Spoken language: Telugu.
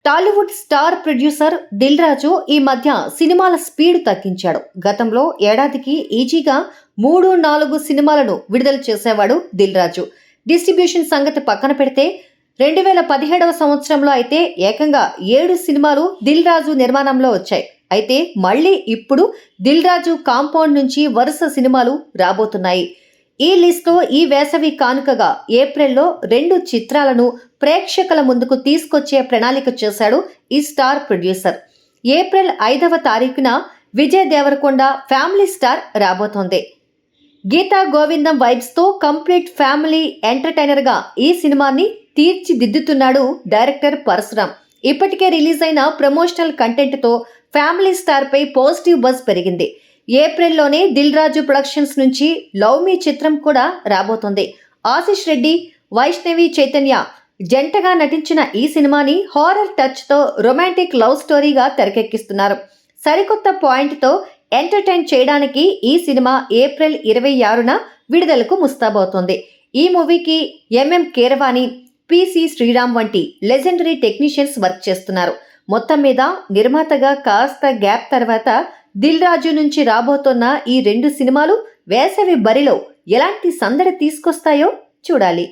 టాలీవుడ్ స్టార్ ప్రొడ్యూసర్ దిల్ రాజు ఈ మధ్య సినిమాల స్పీడ్ తగ్గించాడు. గతంలో ఏడాదికి ఈజీగా 3-4 సినిమాలను విడుదల చేసేవాడు దిల్ రాజు. డిస్ట్రిబ్యూషన్ సంగతి పక్కన పెడితే 2017వ సంవత్సరంలో అయితే ఏకంగా 7 సినిమాలు దిల్ రాజు నిర్మాణంలో వచ్చాయి. అయితే మళ్ళీ ఇప్పుడు దిల్ రాజు కాంపౌండ్ నుంచి వరుస సినిమాలు రాబోతున్నాయి. ఈ లిస్ట్లో ఈ వేసవి కానుకగా ఏప్రిల్లో 2 చిత్రాలను ప్రేక్షకుల ముందుకు తీసుకొచ్చే ప్రణాళిక చేశాడు ఈ స్టార్ ప్రొడ్యూసర్. ఏప్రిల్ 5వ తారీఖున విజయ్ దేవరకొండ ఫ్యామిలీ స్టార్ రాబోతోంది. గీతా గోవిందం వైబ్స్తో కంప్లీట్ ఫ్యామిలీ ఎంటర్టైనర్గా ఈ సినిమాని తీర్చిదిద్దుతున్నాడు డైరెక్టర్ పరశురామ్. ఇప్పటికే రిలీజ్ అయిన ప్రమోషనల్ కంటెంట్తో ఫ్యామిలీ స్టార్పై పాజిటివ్ బజ్ పెరిగింది. ఏప్రిల్లోనే దిల్ రాజు ప్రొడక్షన్స్ నుంచి లవ్ మీ చిత్రం కూడా రాబోతోంది. ఆశిష్ రెడ్డి, వైష్ణవి చైతన్య జంటగా నటించిన ఈ సినిమాని హారర్ టచ్తో రొమాంటిక్ లవ్ స్టోరీగా తెరకెక్కిస్తున్నారు. సరికొత్త పాయింట్తో ఎంటర్టైన్ చేయడానికి ఈ సినిమా ఏప్రిల్ 26న విడుదలకు ముస్తాబవుతోంది. ఈ మూవీకి ఎంఎం కీరవాణి, పిసి శ్రీరామ్ వంటి లెజెండరీ టెక్నీషియన్స్ వర్క్ చేస్తున్నారు. మొత్తం మీద నిర్మాతగా కాస్త గ్యాప్ తర్వాత దిల్ రాజు నుంచి రాబోతున్న ఈ 2 సినిమాలు వేసవి బరిలో ఎలాంటి సందడి తీసుకొస్తాయో చూడాలి.